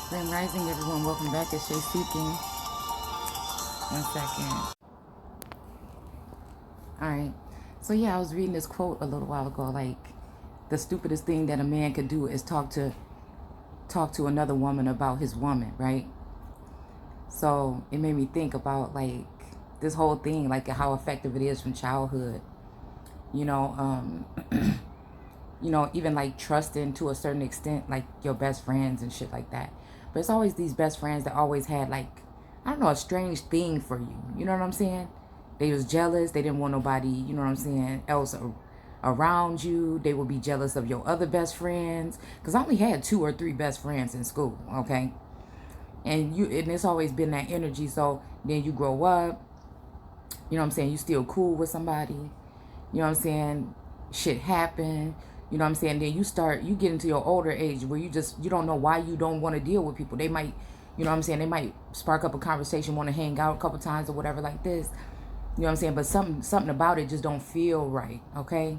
Grand Rising, everyone. Welcome back. It's Shay Speaking. One second. All right. So yeah, I was reading this quote a little while ago. Like, the stupidest thing that a man could do is talk to another woman about his woman, right? So it made me think about like this whole thing, like how effective it is from childhood. You know, even like trusting to a certain extent, like your best friends and shit like that. But it's always these best friends that always had like, I don't know, a strange thing for you. You know what I'm saying? They was jealous. They didn't want nobody, you know what I'm saying, else around you. They would be jealous of your other best friends. Because I only had 2 or 3 best friends in school, okay? And it's always been that energy. So then you grow up, you know what I'm saying, you still cool with somebody. You know what I'm saying? Shit happen. You know what I'm saying? Then you get into your older age where you don't know why you don't want to deal with people. They might, you know what I'm saying? They might spark up a conversation, want to hang out a couple times or whatever like this. You know what I'm saying? But something about it just don't feel right, okay?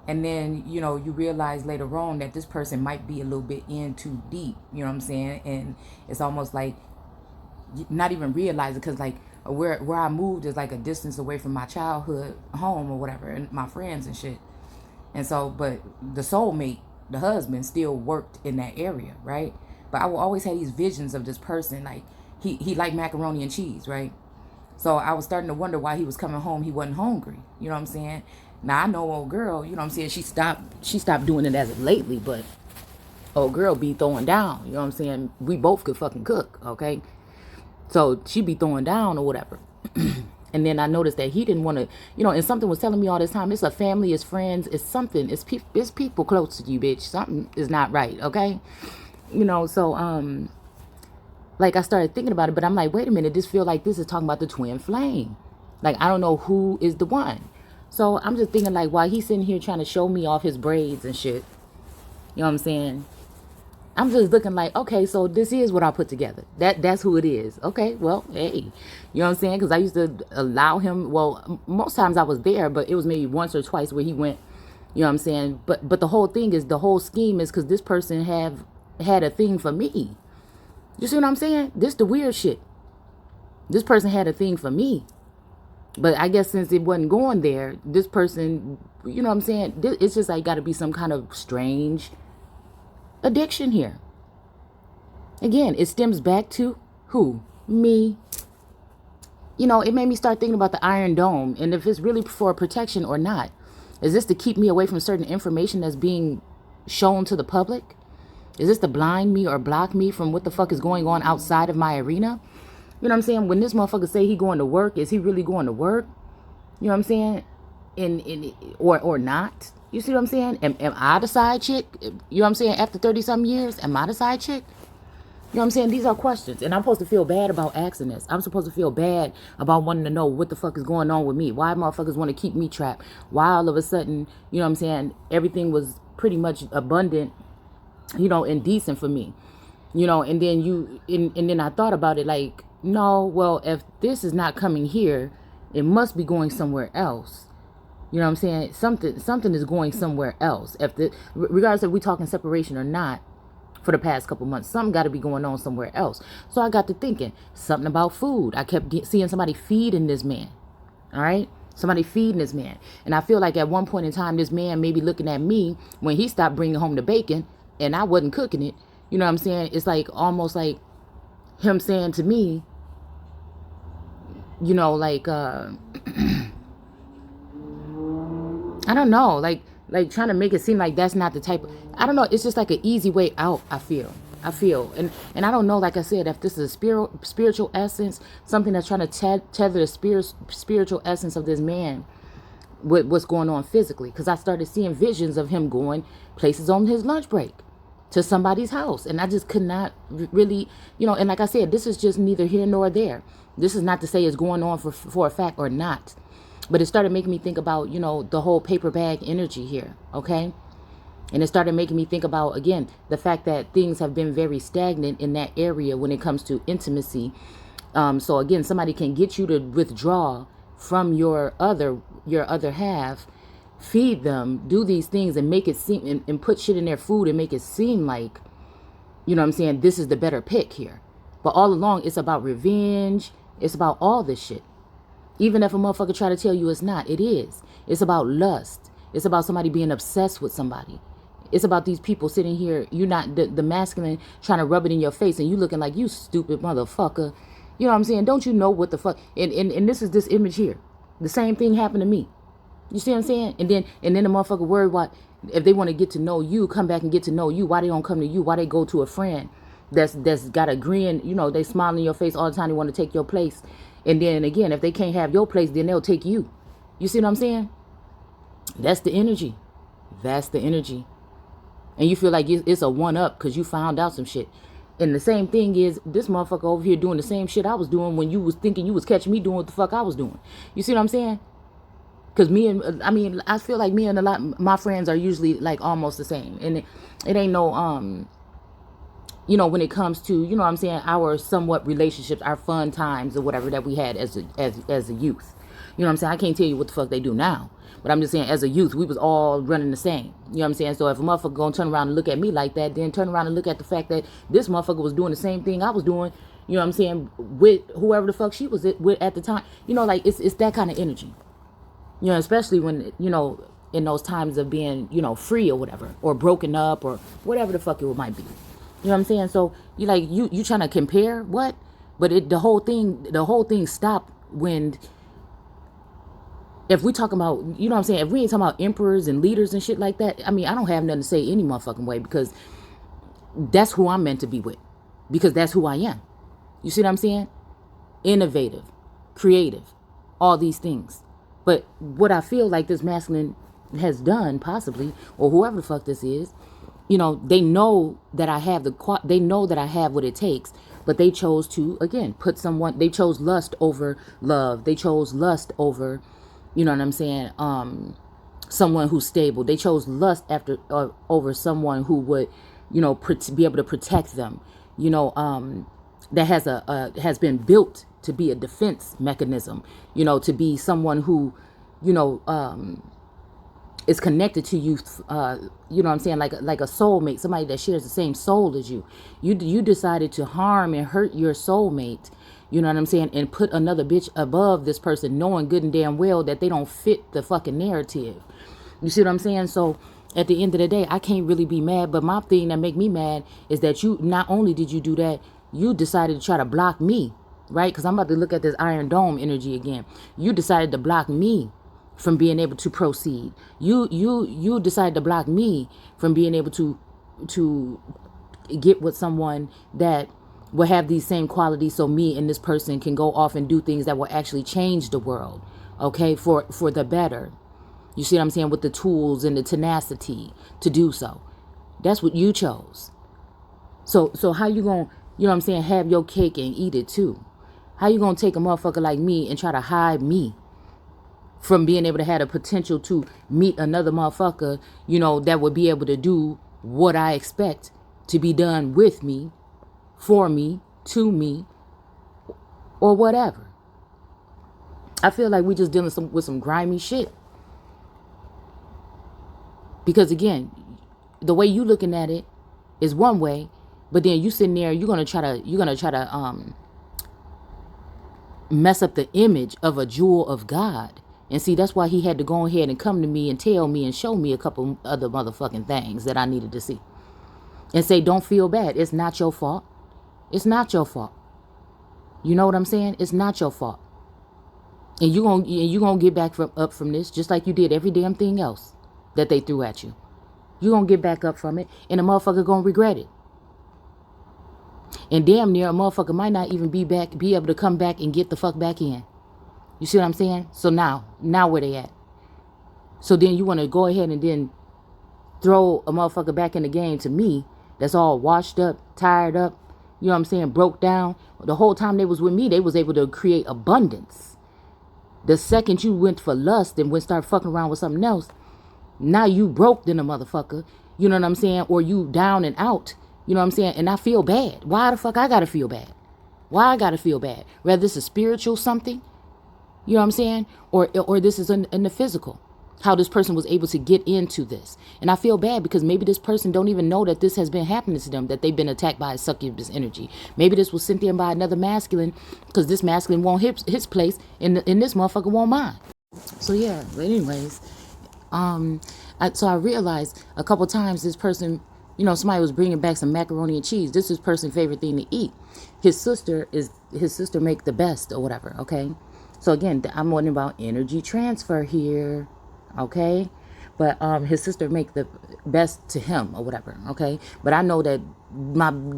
And then, you realize later on that this person might be a little bit in too deep. You know what I'm saying? And it's almost like not even realize it because like where I moved is like a distance away from my childhood home or whatever and my friends and shit. And so, but the soulmate, the husband, still worked in that area, right? But I will always have these visions of this person, like he liked macaroni and cheese, right? So I was starting to wonder why he was coming home. He wasn't hungry. You know what I'm saying? Now I know old girl, you know what I'm saying? She stopped doing it as of lately, but old girl be throwing down. You know what I'm saying? We both could fucking cook, okay? So she be throwing down or whatever. And then I noticed that he didn't want to, and something was telling me all this time, it's a family, it's friends, it's something, it's people close to you, bitch. Something is not right, okay? So like I started thinking about it, but I'm like, wait a minute, this feel like this is talking about the twin flame. Like, I don't know who is the one. So I'm just thinking like, while he's sitting here trying to show me off his braids and shit, you know what I'm saying? I'm just looking like, okay, so this is what I put together. That's who it is. Okay, well, hey, you know what I'm saying? Because I used to allow him. Well, most times I was there, but it was maybe once or twice where he went. You know what I'm saying? But the whole thing is, the whole scheme is because this person had a thing for me. You see what I'm saying? This the weird shit. This person had a thing for me. But I guess since it wasn't going there, this person, you know what I'm saying? It's just like got to be some kind of strange addiction here. Again, it stems back to who? Me. It made me start thinking about the Iron Dome and if it's really for protection or not. Is this to keep me away from certain information that's being shown to the public? Is this to blind me or block me from what the fuck is going on outside of my arena? You know what I'm saying? When this motherfucker say he going to work, is he really going to work? You know what I'm saying? Or not? You see what I'm saying? Am I the side chick? You know what I'm saying? After 30-something years, am I the side chick? You know what I'm saying? These are questions. And I'm supposed to feel bad about asking this. I'm supposed to feel bad about wanting to know what the fuck is going on with me. Why motherfuckers want to keep me trapped? Why all of a sudden, you know what I'm saying, everything was pretty much abundant, and decent for me. And then I thought about it like, no, well, if this is not coming here, it must be going somewhere else. You know what I'm saying? Something is going somewhere else. Regardless if we talking separation or not, for the past couple months, something got to be going on somewhere else. So I got to thinking something about food. I kept seeing somebody feeding this man. All right, somebody feeding this man, and I feel like at one point in time, this man may be looking at me when he stopped bringing home the bacon, and I wasn't cooking it. You know what I'm saying? It's like almost like him saying to me, like I don't know, like trying to make it seem like that's not the type of, I don't know, it's just like an easy way out, I feel. And I don't know, like I said, if this is a spiritual essence, something that's trying to tether the spiritual essence of this man with what's going on physically. Because I started seeing visions of him going places on his lunch break to somebody's house. And I just could not really, and like I said, this is just neither here nor there. This is not to say it's going on for a fact or not. But it started making me think about, the whole paper bag energy here, okay? And it started making me think about, again, the fact that things have been very stagnant in that area when it comes to intimacy. So, again, somebody can get you to withdraw from your other half, feed them, do these things and make it seem, and put shit in their food and make it seem like, You know what I'm saying? This is the better pick here. But all along, it's about revenge. It's about all this shit. Even if a motherfucker try to tell you it's not, it is. It's about lust. It's about somebody being obsessed with somebody. It's about these people sitting here, you not the masculine trying to rub it in your face and you looking like you stupid motherfucker. You know what I'm saying? Don't you know what the fuck? And this is this image here. The same thing happened to me. You see what I'm saying? And then the motherfucker worried what if they want to get to know you, come back and get to know you. Why they don't come to you? Why they go to a friend that's got a grin? You know, they smile in your face all the time. They want to take your place. And then again, if they can't have your place, then they'll take you. You see what I'm saying? That's the energy. That's the energy. And you feel like it's a one-up because you found out some shit. And the same thing is this motherfucker over here doing the same shit I was doing when you was thinking you was catching me doing what the fuck I was doing. You see what I'm saying? Because I feel like me and my friends are usually like almost the same. And it ain't no, you know, when it comes to, you know what I'm saying, our somewhat relationships, our fun times or whatever that we had as a youth. You know what I'm saying? I can't tell you what the fuck they do now. But I'm just saying, as a youth, we was all running the same. You know what I'm saying? So if a motherfucker gonna turn around and look at me like that, then turn around and look at the fact that this motherfucker was doing the same thing I was doing, you know what I'm saying, with whoever the fuck she was with at the time. You know, like, it's that kind of energy. You know, especially when, you know, in those times of being, you know, free or whatever, or broken up or whatever the fuck it might be. You know what I'm saying? So you like, you trying to compare what? But the whole thing stopped when, if we talking about, you know what I'm saying, if we ain't talking about emperors and leaders and shit like that, I mean, I don't have nothing to say any motherfucking way because that's who I'm meant to be with. Because that's who I am. You see what I'm saying? Innovative, creative, all these things. But what I feel like this masculine has done, possibly, or whoever the fuck this is, you know, they know that I have they know that I have what it takes, but they chose to, again, they chose lust over love. They chose lust over, you know what I'm saying, someone who's stable. They chose lust over someone who would, you know, be able to protect them, you know, that has been built to be a defense mechanism, you know, to be someone who, you know, is connected to you, you know what I'm saying, like a soulmate, somebody that shares the same soul as you. You decided to harm and hurt your soulmate, you know what I'm saying, and put another bitch above this person, knowing good and damn well that they don't fit the fucking narrative. You see what I'm saying? So at the end of the day, I can't really be mad, but my thing that make me mad is that you, not only did you do that, you decided to try to block me, right? Because I'm about to look at this Iron Dome energy again. You decided to block me from being able to proceed. You decided to block me from being able to get with someone that will have these same qualities, so me and this person can go off and do things that will actually change the world, okay, for the better. You see what I'm saying? With the tools and the tenacity to do so. That's what you chose. So how you gonna, you know what I'm saying, have your cake and eat it too? How you gonna take a motherfucker like me and try to hide me from being able to have the potential to meet another motherfucker, you know, that would be able to do what I expect to be done with me, for me, to me, or whatever? I feel like we just dealing with some grimy shit. Because again, the way you looking at it is one way, but then you sitting there, you're gonna try to mess up the image of a jewel of God. And see, that's why he had to go ahead and come to me and tell me and show me a couple other motherfucking things that I needed to see. And say, don't feel bad. It's not your fault. It's not your fault. You know what I'm saying? It's not your fault. And you gonna get back up from this just like you did every damn thing else that they threw at you. You gonna get back up from it, and a motherfucker gonna regret it. And damn near a motherfucker might not even be able to come back and get the fuck back in. You see what I'm saying? So now where they at? So then you want to go ahead and then throw a motherfucker back in the game to me that's all washed up, tired up, you know what I'm saying, broke down. The whole time they was with me, they was able to create abundance. The second you went for lust and went start fucking around with something else, now you broke than a motherfucker, you know what I'm saying, or you down and out, you know what I'm saying, and I feel bad. Why the fuck I gotta feel bad? Why I gotta feel bad? Whether this is spiritual something, you know what I'm saying, or this is in the physical. how this person was able to get into this. And I feel bad because maybe this person don't even know that this has been happening to them, that they've been attacked by a succubus energy. Maybe this was sent in by another masculine because this masculine won't his place and this motherfucker won't mine. So yeah, but anyways, so I realized a couple times this person, somebody was bringing back some macaroni and cheese. This is person's favorite thing to eat. His sister make the best or whatever. Okay. So again, I'm wondering about energy transfer here. Okay. But his sister make the best to him or whatever. Okay. But I know that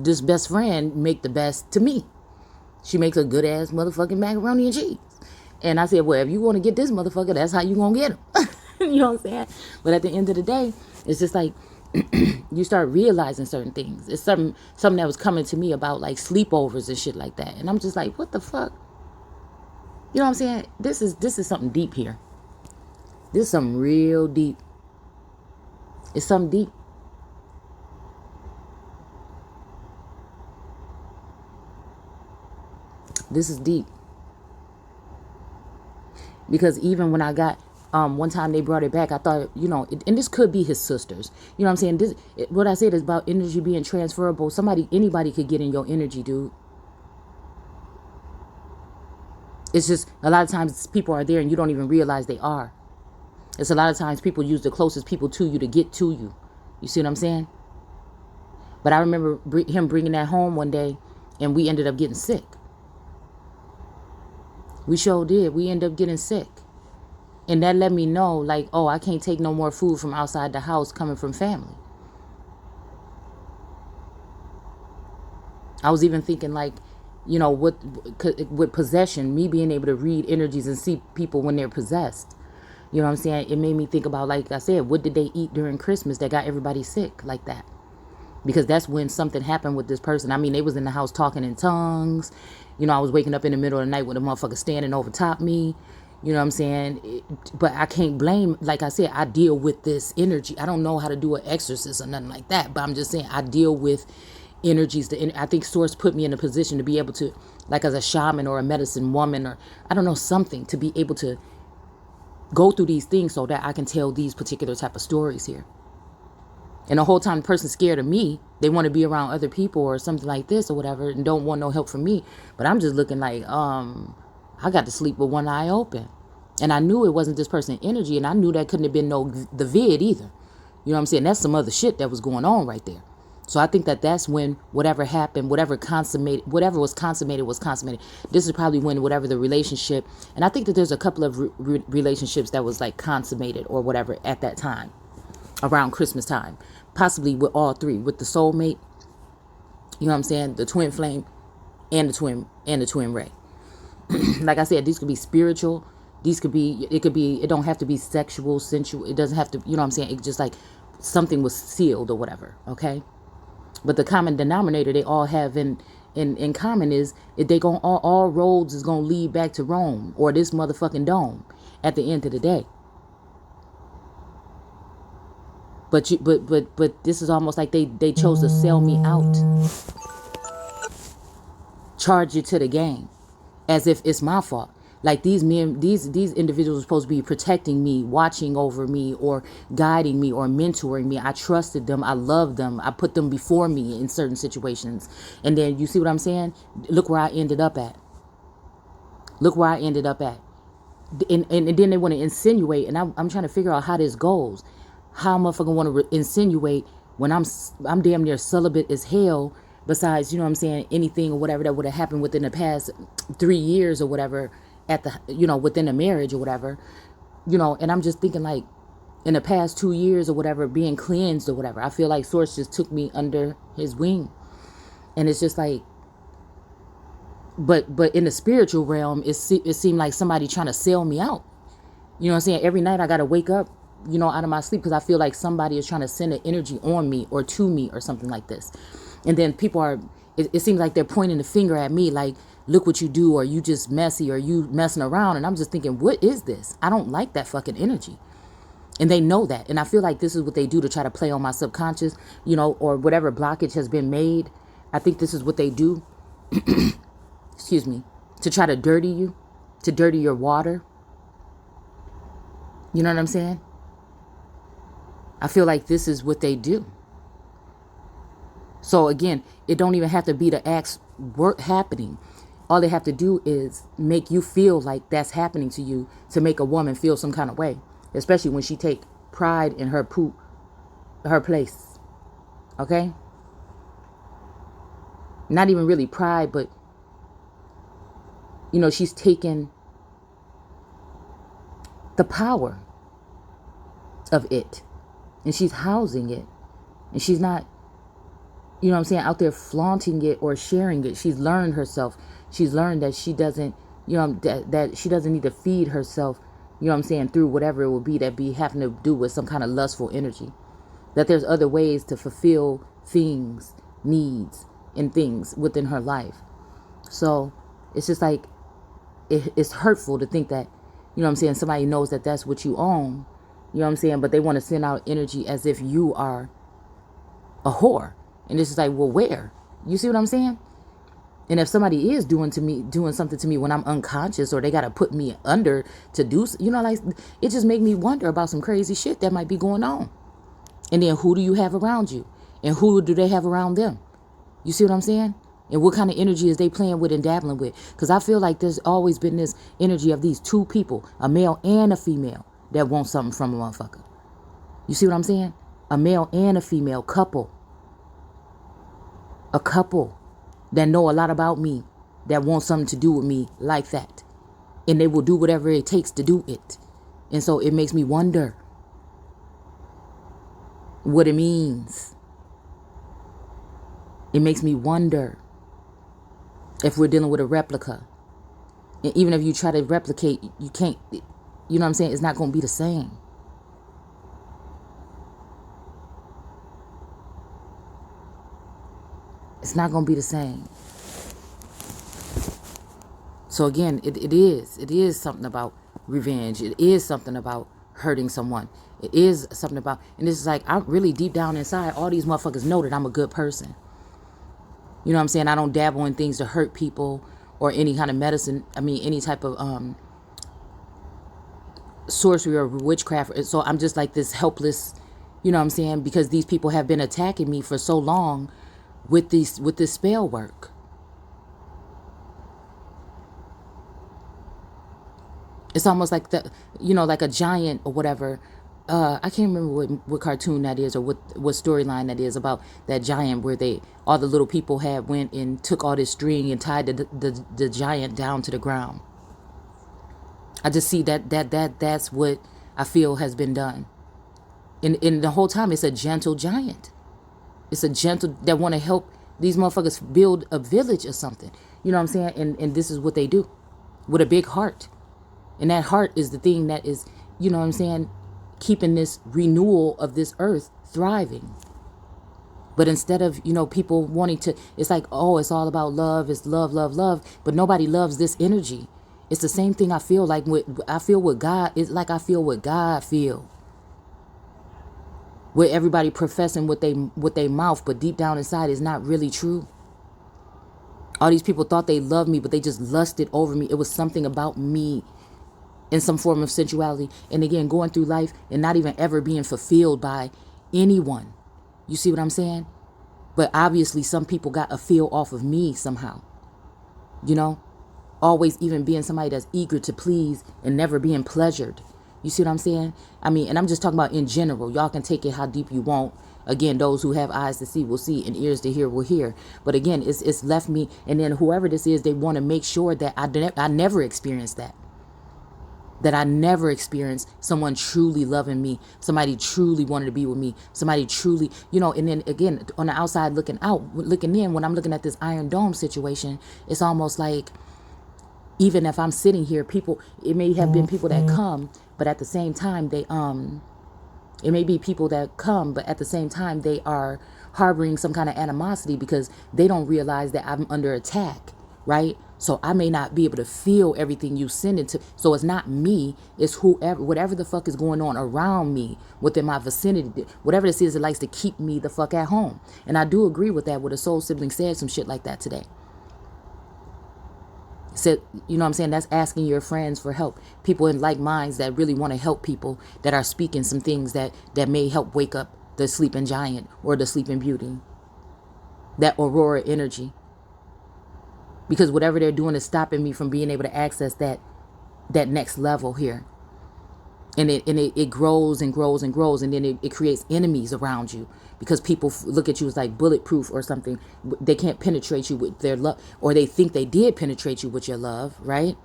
this best friend make the best to me. She makes a good ass motherfucking macaroni and cheese. And I said, well, if you want to get this motherfucker, that's how you gonna get him. You know what I'm saying? But at the end of the day, it's just like you start realizing certain things. It's something that was coming to me about like sleepovers and shit like that. And I'm just like, what the fuck? You know what I'm saying? This is something deep here. This is something real deep. It's something deep. This is deep. Because even when I got, one time they brought it back, I thought, and this could be his sisters. You know what I'm saying? What I said is about energy being transferable. Anybody could get in your energy, dude. It's just a lot of times people are there and you don't even realize they are. It's a lot of times people use the closest people to you to get to you. You see what I'm saying? But I remember him bringing that home one day and we ended up getting sick. We sure did. We ended up getting sick. And that let me know, like, oh, I can't take no more food from outside the house coming from family. I was even thinking, like, with possession, me being able to read energies and see people when they're possessed. You know what I'm saying? It made me think about, like I said, what did they eat during Christmas that got everybody sick like that? Because that's when something happened with this person. I mean, they was in the house talking in tongues. I was waking up in the middle of the night with a motherfucker standing over top me. You know what I'm saying? But I can't blame, like I said, I deal with this energy. I don't know how to do an exorcist or nothing like that. But I'm just saying I deal with energies. I think Source put me in a position to be able to, like as a shaman or a medicine woman or I don't know, something to be able to go through these things so that I can tell these particular type of stories here. And the whole time the person's scared of me, they want to be around other people or something like this or whatever and don't want no help from me. But I'm just looking like, I got to sleep with one eye open. And I knew it wasn't this person's energy. And I knew that couldn't have been the vid either. You know what I'm saying? That's some other shit that was going on right there. So I think that's when whatever happened, whatever was consummated was consummated. This is probably when whatever the relationship. And I think that there's a couple of relationships that was like consummated or whatever at that time. Around Christmas time. Possibly with all three. With the soulmate. You know what I'm saying? The twin flame. And the twin ray. Like I said, these could be spiritual. It don't have to be sexual, sensual. It doesn't have to, you know what I'm saying? It's just like something was sealed or whatever. Okay? But the common denominator they all have in common is if they gon' all roads is gonna lead back to Rome or this motherfucking dome at the end of the day. But this is almost like they chose to sell me out. Charge you to the game. As if it's my fault. Like these individuals are supposed to be protecting me, watching over me, or guiding me, or mentoring me. I trusted them. I loved them. I put them before me in certain situations. And then you see what I'm saying? Look where I ended up at. And then they want to insinuate, and I'm trying to figure out how this goes. How motherfucker want to insinuate when I'm damn near celibate as hell. Besides, you know what I'm saying, anything or whatever that would have happened within the past 3 years or whatever within a marriage or whatever, and I'm just thinking like in the past 2 years or whatever, being cleansed or whatever, I feel like Source just took me under his wing. And it's just like, but in the spiritual realm, it seemed like somebody trying to sell me out. You know what I'm saying? Every night I got to wake up, out of my sleep because I feel like somebody is trying to send an energy on me or to me or something like this. And then people it seems like they're pointing the finger at me like, look what you do, or you just messy, or you messing around. And I'm just thinking, what is this? I don't like that fucking energy. And they know that. And I feel like this is what they do to try to play on my subconscious, or whatever blockage has been made. I think this is what they do. Excuse me. To try to dirty you, to dirty your water. You know what I'm saying? I feel like this is what they do. So again, it don't even have to be the acts work happening. All they have to do is make you feel like that's happening to you to make a woman feel some kind of way, especially when she take pride in her her place. Okay? Not even really pride, but she's taken the power of it and she's housing it, and she's not, out there flaunting it or sharing it. She's learned herself. She's learned that she doesn't, that she doesn't need to feed herself, through whatever it will be that be having to do with some kind of lustful energy. That there's other ways to fulfill things, needs, and things within her life. So it's just like, it's hurtful to think that, somebody knows that that's what you own, but they want to send out energy as if you are a whore. And it's just like, well, where? You see what I'm saying? And if somebody is doing something to me when I'm unconscious, or they got to put me under to do, like, it just make me wonder about some crazy shit that might be going on. And then who do you have around you? And who do they have around them? You see what I'm saying? And what kind of energy is they playing with and dabbling with? Because I feel like there's always been this energy of these two people, a male and a female, that want something from a motherfucker. You see what I'm saying? A male and a female couple. A couple that know a lot about me, that want something to do with me like that. And they will do whatever it takes to do it. And so it makes me wonder what it means. It makes me wonder if we're dealing with a replica. And even if you try to replicate, you can't, it's not going to be the same. It's not going to be the same. So again, it is something about revenge. It is something about hurting someone. It is something about, and this is like, I'm really deep down inside, all these motherfuckers know that I'm a good person. You know what I'm saying? I don't dabble in things to hurt people or any kind of medicine. I mean, any type of sorcery or witchcraft. So I'm just like this helpless, because these people have been attacking me for so long with this spell work. It's almost like like a giant or whatever. I can't remember what cartoon that is, or what storyline that is, about that giant where all the little people had went and took all this string and tied the giant down to the ground. I just see that's what I feel has been done. And the whole time it's a gentle giant. It's a gentle that want to help these motherfuckers build a village or something. You know what I'm saying? And this is what they do with a big heart. And that heart is the thing that is, keeping this renewal of this earth thriving. But instead of, people wanting to, it's like, oh, it's all about love. It's love, love, love. But nobody loves this energy. It's the same thing I feel like I feel what God, it's like I feel what God feel. Where everybody professing with they mouth, but deep down inside is not really true. All these people thought they loved me, but they just lusted over me. It was something about me in some form of sensuality. And again, going through life and not even ever being fulfilled by anyone. You see what I'm saying? But obviously some people got a feel off of me somehow. Always even being somebody that's eager to please and never being pleasured. You see what I'm saying? I mean, and I'm just talking about in general. Y'all can take it how deep you want. Again, those who have eyes to see will see, and ears to hear will hear. But again, it's left me. And then whoever this is, they want to make sure that I never experienced that. That I never experienced someone truly loving me, somebody truly wanted to be with me, somebody truly, and then again, on the outside looking in, when I'm looking at this Iron Dome situation, it's almost like, even if I'm sitting here, it may have been people that come, but at the same time, it may be people that come, but at the same time, they are harboring some kind of animosity because they don't realize that I'm under attack, right? So I may not be able to feel everything you send it to. So it's not me. It's whatever the fuck is going on around me, within my vicinity, whatever this is that likes to keep me the fuck at home. And I do agree with that. What a soul sibling said some shit like that today. So, you know what I'm saying? That's asking your friends for help. People in like minds that really want to help people, that are speaking some things that may help wake up the sleeping giant or the sleeping beauty. That aurora energy. Because whatever they're doing is stopping me from being able to access that next level here. And it grows and grows and grows, and then it creates enemies around you, because people look at you as like bulletproof or something. They can't penetrate you with their love, or they think they did penetrate you with your love, right?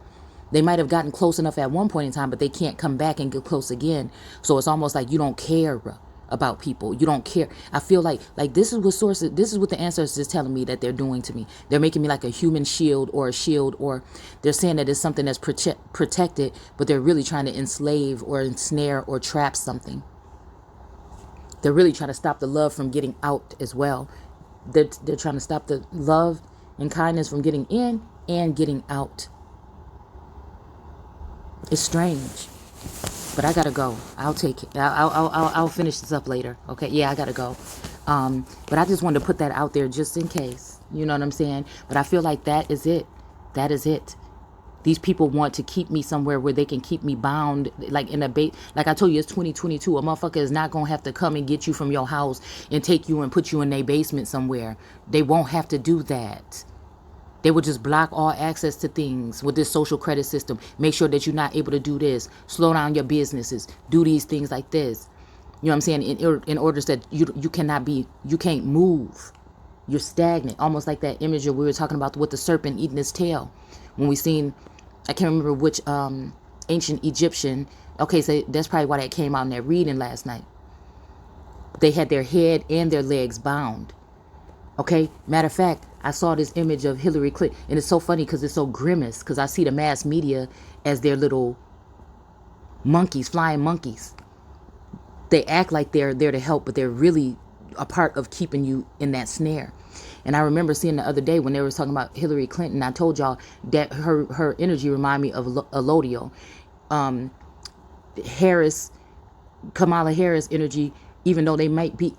They might have gotten close enough at one point in time, but they can't come back and get close again. So it's almost like you don't care about people. You don't care. I feel like this is what the ancestors is telling me that they're doing to me. They're making me like a human shield, or a shield, or they're saying that it's something that's protected, but they're really trying to enslave or ensnare or trap something. They're really trying to stop the love from getting out as well. They're trying to stop the love and kindness from getting in and getting out. It's strange. But I gotta go. I'll take it. I'll finish this up later. Okay. Yeah, I gotta go. But I just wanted to put that out there just in case. You know what I'm saying? But I feel like that is it. That is it. These people want to keep me somewhere where they can keep me bound, like in a like I told you, it's 2022. A motherfucker is not gonna have to come and get you from your house and take you and put you in their basement somewhere. They won't have to do that. They would just block all access to things with this social credit system. Make sure that you're not able to do this. Slow down your businesses. Do these things like this. You know what I'm saying? In order that you can't move. You're stagnant. Almost like that image that we were talking about with the serpent eating its tail. When we seen, I can't remember which ancient Egyptian. Okay, so that's probably why that came out in that reading last night. They had their head and their legs bound. Okay, matter of fact, I saw this image of Hillary Clinton, and it's so funny because it's so grimace, because I see the mass media as their little monkeys, flying monkeys. They act like they're there to help, but they're really a part of keeping you in that snare. And I remember seeing the other day when they were talking about Hillary Clinton, I told y'all that her energy reminded me of Elodio. Kamala Harris energy, even though they might be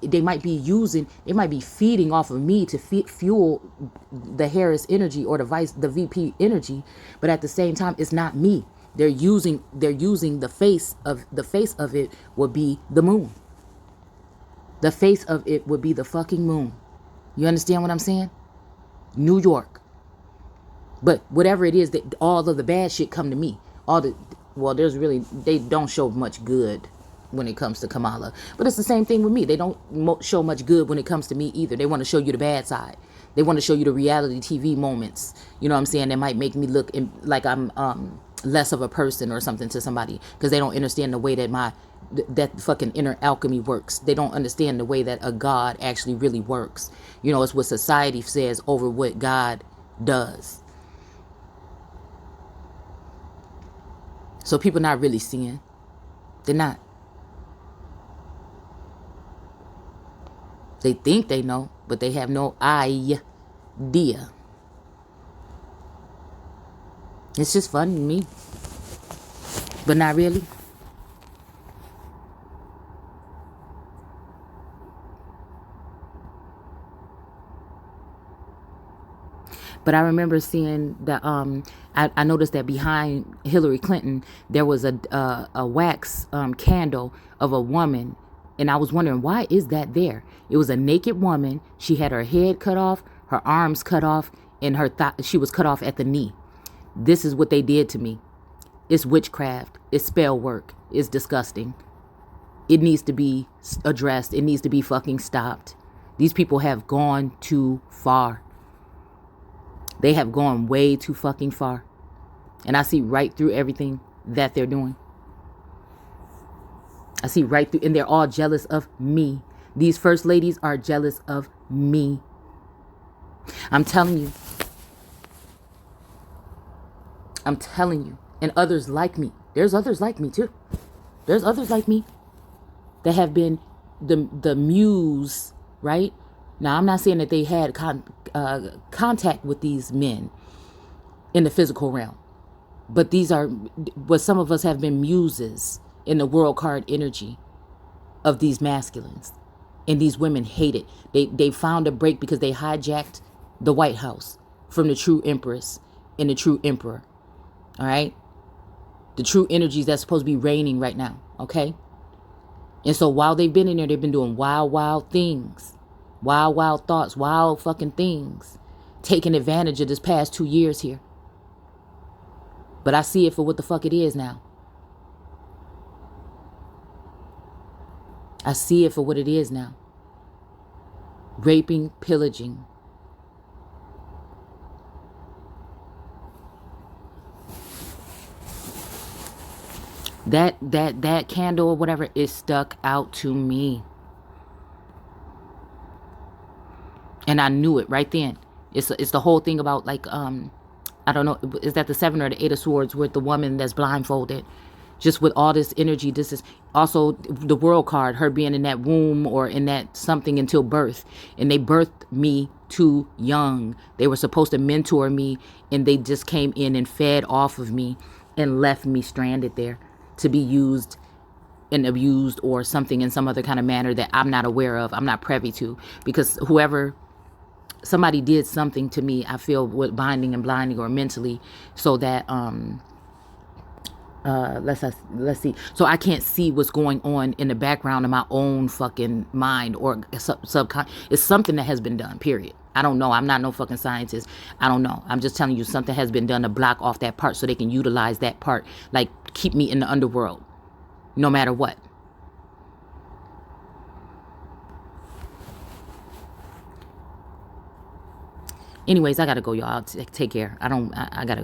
feeding off of me to fuel the Harris energy or the VP energy, but at the same time, it's not me. They're using the face of it would be the moon. The face of it would be the fucking moon. You understand what I'm saying? New York. But whatever it is, that all of the bad shit come to me. They don't show much good when it comes to Kamala. But it's the same thing with me. They don't show much good when it comes to me either. They want to show you the bad side. They want to show you the reality TV moments. You know what I'm saying? That might make me look like I'm less of a person or something to somebody, because they don't understand the way that that fucking inner alchemy works. They don't understand the way that a God actually really works. You know, it's what society says over what God does. So people not really seeing. They're not. They think they know, but they have no idea. It's just funny to me, but not really. But I remember seeing that I noticed that behind Hillary Clinton there was a wax candle of a woman, and I was wondering, why is that there? It was a naked woman. She had her head cut off, her arms cut off, and she was cut off at the knee. This is what they did to me. It's witchcraft. It's spell work. It's disgusting. It needs to be addressed. It needs to be fucking stopped. These people have gone too far. They have gone way too fucking far. And I see right through everything that they're doing. I see right through, and they're all jealous of me. These first ladies are jealous of me. I'm telling you. And others like me. There's others like me too. There's others like me that have been the muse, right? Now, I'm not saying that they had contact with these men in the physical realm, but these are what some of us have been muses in the world card energy of these masculines. And these women hate it. They found a break because they hijacked the White House from the true empress. and the true emperor. All right. The true energies that's supposed to be reigning right now. Okay. And so while they've been in there, they've been doing wild, wild things. Wild, wild thoughts. Wild fucking things. Taking advantage of this past 2 years here. But I see it for what the fuck it is now. I see it for what it is now. Raping, pillaging. That candle or whatever is stuck out to me. And I knew it right then. It's the whole thing about like I don't know, is that the 7 or the 8 of swords with the woman that's blindfolded? Just with all this energy, this is also the world card, her being in that womb or in that something until birth. And they birthed me too young. They were supposed to mentor me, and they just came in and fed off of me and left me stranded there to be used and abused or something in some other kind of manner that I'm not aware of, I'm not privy to. Because somebody did something to me, I feel, with binding and blinding or mentally, so that let's see, so I can't see what's going on in the background of my own fucking mind or subconscious. It's something that has been done, period. I don't know. I'm not no fucking scientist. I don't know. I'm just telling you something has been done to block off that part so they can utilize that part, like keep me in the underworld no matter what. Anyways, I gotta go, y'all. Take care. I gotta go.